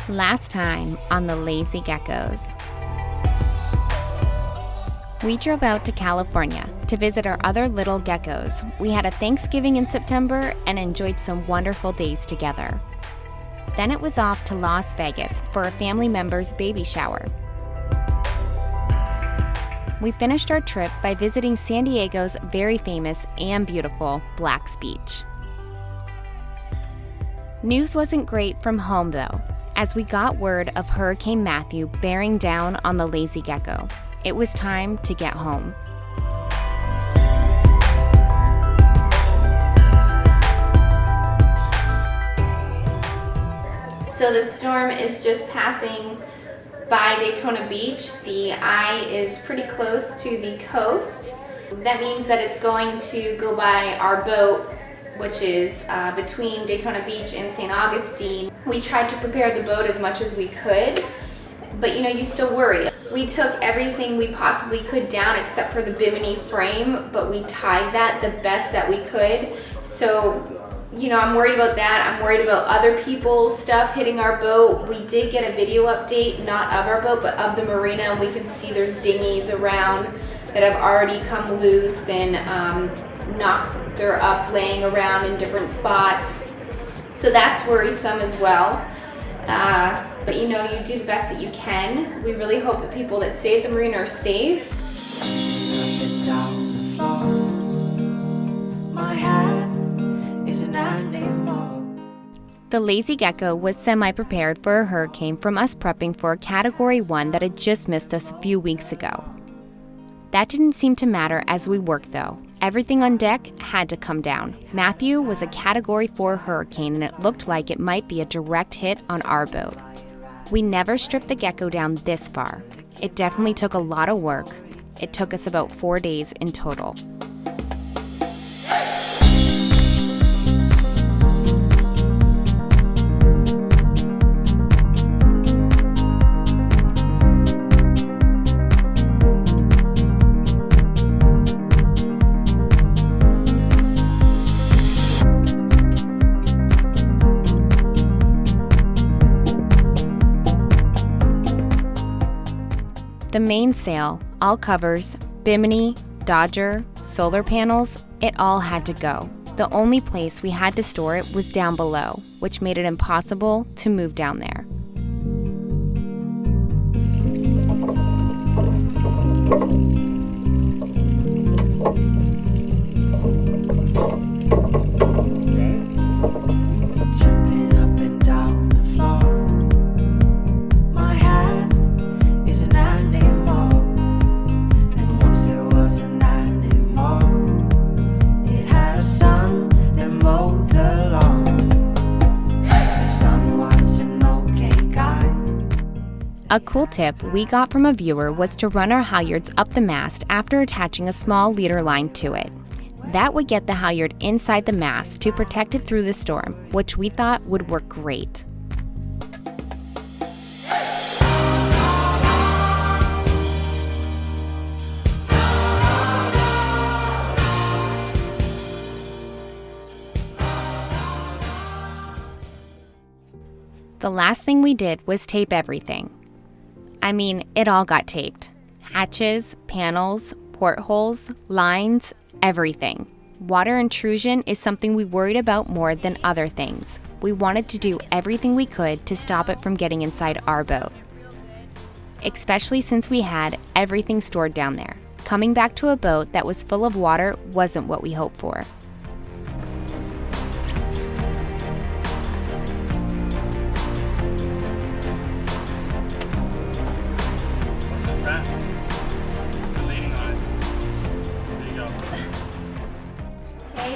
Last time on the Lazy Geckos. We drove out to California to visit our other little geckos. We had a Thanksgiving in September and enjoyed some wonderful days together. Then it was off to Las Vegas for a family member's baby shower. We finished our trip by visiting San Diego's very famous and beautiful Black's Beach. News wasn't great from home though, as we got word of Hurricane Matthew bearing down on the Lazy Gecko. It was time to get home. So the storm is just passing by Daytona Beach. The eye is pretty close to the coast. That means that it's going to go by our boat, which is between Daytona Beach and St. Augustine. We tried to prepare the boat as much as we could, but you still worry. We took everything we possibly could down except for the bimini frame, but we tied that the best that we could. So, I'm worried about that. I'm worried about other people's stuff hitting our boat. We did get a video update, not of our boat, but of the marina, and we can see there's dinghies around that have already come loose and they're up laying around in different spots. So that's worrisome as well. But you do the best that you can. We really hope the people that stay at the marina are safe. The Lazy Gecko was semi-prepared for a hurricane from us prepping for a Category 1 that had just missed us a few weeks ago. That didn't seem to matter as we worked though. Everything on deck had to come down. Matthew was a Category 4 hurricane and it looked like it might be a direct hit on our boat. We never stripped the Gecko down this far. It definitely took a lot of work. It took us about 4 days in total. The mainsail, all covers, bimini, dodger, solar panels, it all had to go. The only place we had to store it was down below, which made it impossible to move down there. A cool tip we got from a viewer was to run our halyards up the mast after attaching a small leader line to it. That would get the halyard inside the mast to protect it through the storm, which we thought would work great. The last thing we did was tape everything. It all got taped. Hatches, panels, portholes, lines, everything. Water intrusion is something we worried about more than other things. We wanted to do everything we could to stop it from getting inside our boat. Especially since we had everything stored down there. Coming back to a boat that was full of water wasn't what we hoped for.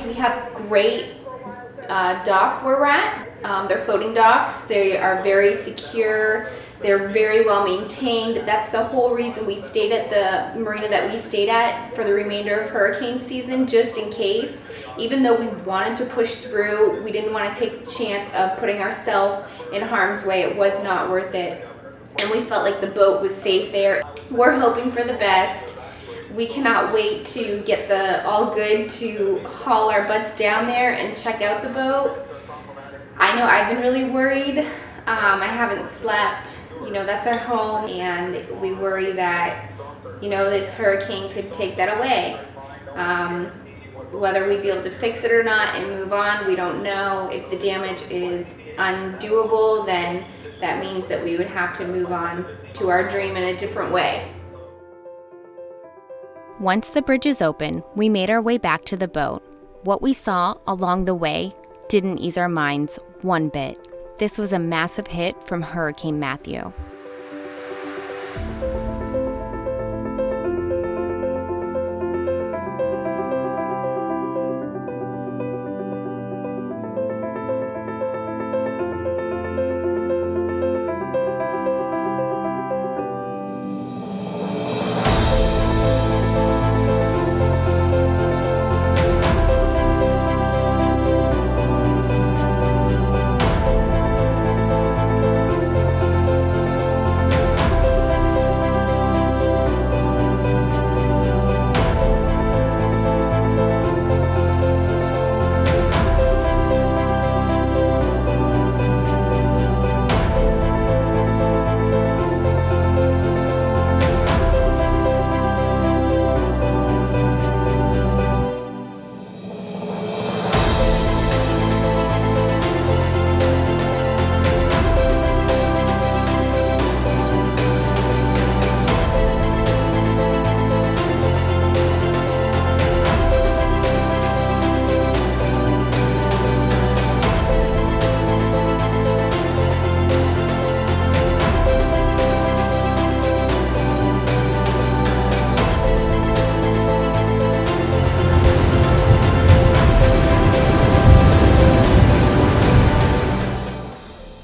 We have great dock where we're at. They're floating docks. They are very secure. They're very well maintained. That's the whole reason we stayed at the marina that we stayed at for the remainder of hurricane season, just in case. Even though we wanted to push through, we didn't want to take the chance of putting ourselves in harm's way. It was not worth it. And we felt like the boat was safe there. We're hoping for the best. We cannot wait to get the all good to haul our butts down there and check out the boat. I know I've been really worried. I haven't slept. You know, that's our home, and we worry that, you know, this hurricane could take that away. Whether we'd be able to fix it or not and move on, we don't know. If the damage is undoable, then that means that we would have to move on to our dream in a different way. Once the bridge is open, we made our way back to the boat. What we saw along the way didn't ease our minds one bit. This was a massive hit from Hurricane Matthew.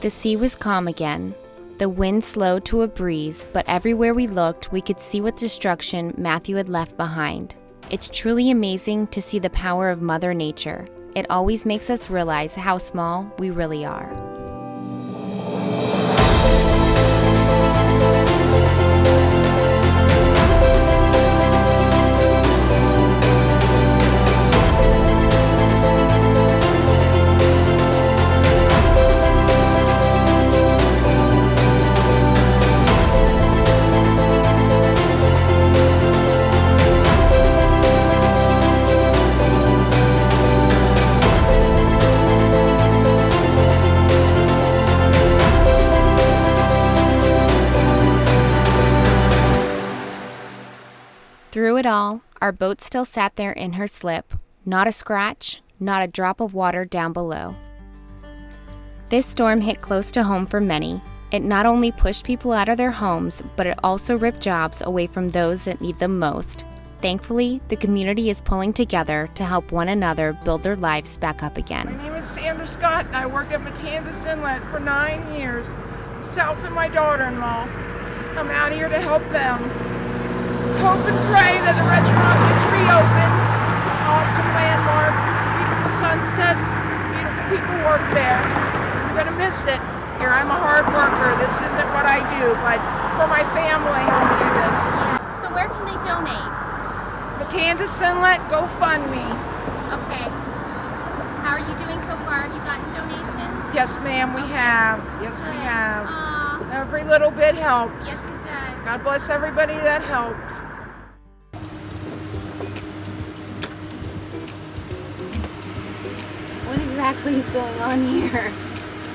The sea was calm again. The wind slowed to a breeze, but everywhere we looked, we could see what destruction Matthew had left behind. It's truly amazing to see the power of Mother Nature. It always makes us realize how small we really are. Through it all, our boat still sat there in her slip. Not a scratch, not a drop of water down below. This storm hit close to home for many. It not only pushed people out of their homes, but it also ripped jobs away from those that need them most. Thankfully, the community is pulling together to help one another build their lives back up again. My name is Sandra Scott, and I worked at Matanzas Inlet for 9 years. Myself and my daughter-in-law. I'm out here to help them. Hope and pray that the restaurant gets reopened. It's an awesome landmark, beautiful sunsets, beautiful people work there. I'm gonna miss it. Here, I'm a hard worker. This isn't what I do, but for my family, I'll do this. So where can they donate? Matanzas Inlet, GoFundMe. Okay. How are you doing so far? Have you gotten donations? Yes, ma'am, we have. Yes, we Good. have. Aw, Every little bit helps. yes it does. God bless everybody that helped. What exactly is going on here?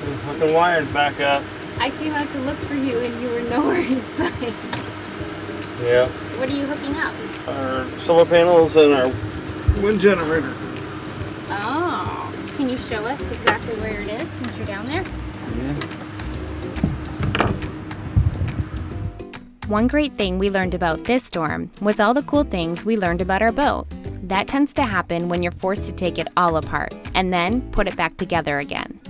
There's hooking wires back up. I came out to look for you and you were nowhere in sight. Yeah. What are you hooking up? Our solar panels and our wind generator. Oh. Can you show us exactly where it is since you're down there? Yeah. One great thing we learned about this storm was all the cool things we learned about our boat. That tends to happen when you're forced to take it all apart and then put it back together again.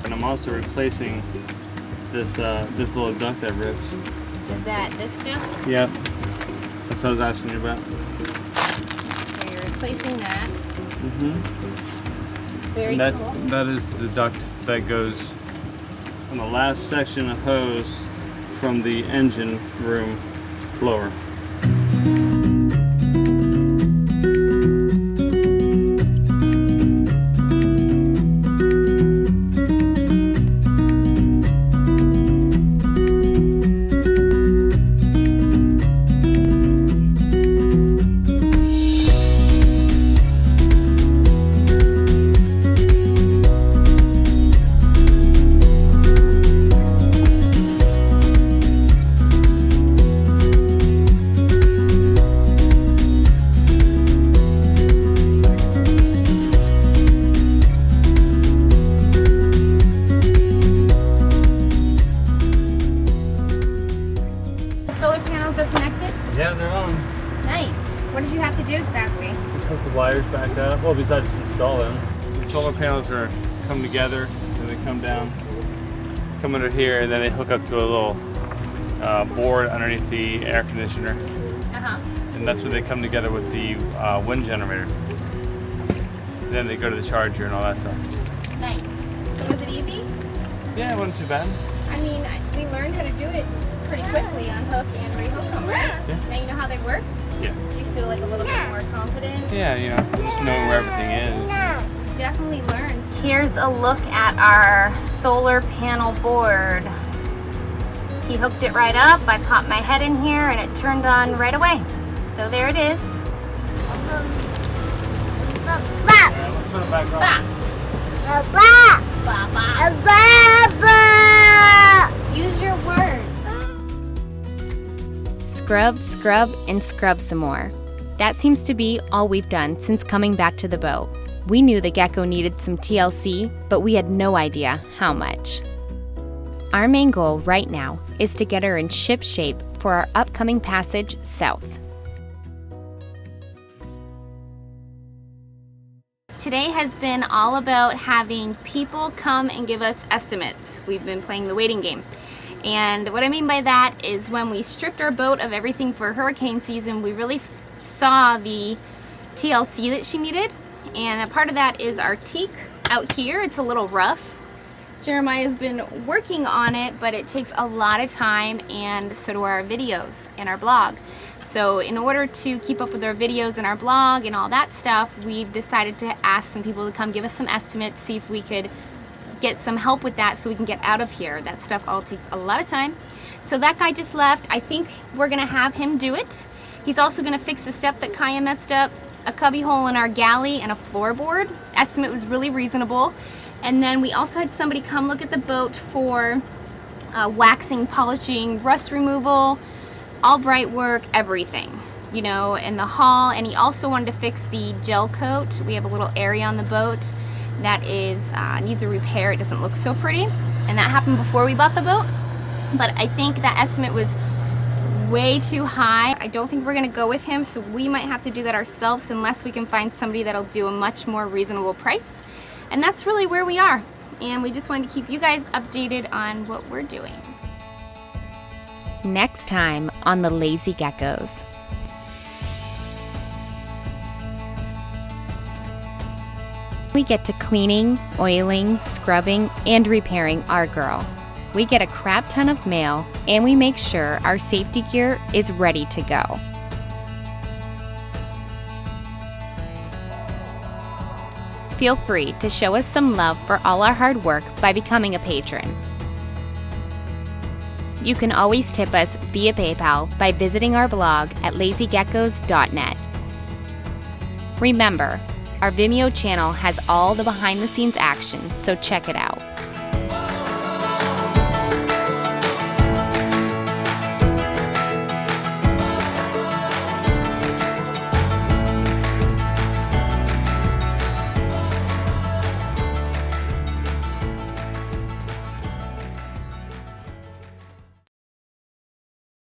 And I'm also replacing this little duct that rips. Is that this stuff? Yep. That's what I was asking you about. So you're replacing that. Mm-hmm. Very And cool. that is the duct that goes on the last section of hose from the engine room blower. Well, besides installing, the solar panels are come together and they come down, come under here, and then they hook up to a little board underneath the air conditioner, and that's where they come together with the wind generator. And then they go to the charger and all that stuff. Nice. So was it easy? Yeah, it wasn't too bad. I mean, we learned how to do it pretty quickly, unhook and rehook them, right? Yeah. Now you know how they work? Yeah. Do you feel like a little bit more confident? Yeah, you know, just knowing where everything is. Definitely learned. Here's a look at our solar panel board. He hooked it right up. I popped my head in here and it turned on right away. So there it is. Alright, let's turn it back on. Use your words. Scrub, scrub, and scrub some more. That seems to be all we've done since coming back to the boat. We knew the Gecko needed some TLC, but we had no idea how much. Our main goal right now is to get her in ship shape for our upcoming passage south. Today has been all about having people come and give us estimates. We've been playing the waiting game. And what I mean by that is when we stripped our boat of everything for hurricane season, we really saw the TLC that she needed. And a part of that is our teak out here. It's a little rough. Jeremiah's been working on it, but it takes a lot of time, and so do our videos and our blog. So in order to keep up with our videos and our blog and all that stuff, we've decided to ask some people to come give us some estimates, see if we could get some help with that so we can get out of here. That stuff all takes a lot of time. So that guy just left. I think we're gonna have him do it. He's also gonna fix the step that Kaya messed up, a cubby hole in our galley, and a floorboard. Estimate was really reasonable. And then we also had somebody come look at the boat for waxing, polishing, rust removal, all bright work, everything, you know, in the hull. And he also wanted to fix the gel coat. We have a little area on the boat that is needs a repair. It doesn't look so pretty, and that happened before we bought the boat. But I think that estimate was way too high. I don't think we're gonna go with him, so we might have to do that ourselves unless we can find somebody that'll do a much more reasonable price. And that's really where we are. And we just wanted to keep you guys updated on what we're doing. Next time on the Lazy Geckos. We get to cleaning, oiling, scrubbing, and repairing our girl. We get a crap ton of mail, and we make sure our safety gear is ready to go. Feel free to show us some love for all our hard work by becoming a patron. You can always tip us via PayPal by visiting our blog at lazygeckos.net. Remember, our Vimeo channel has all the behind-the-scenes action, so check it out.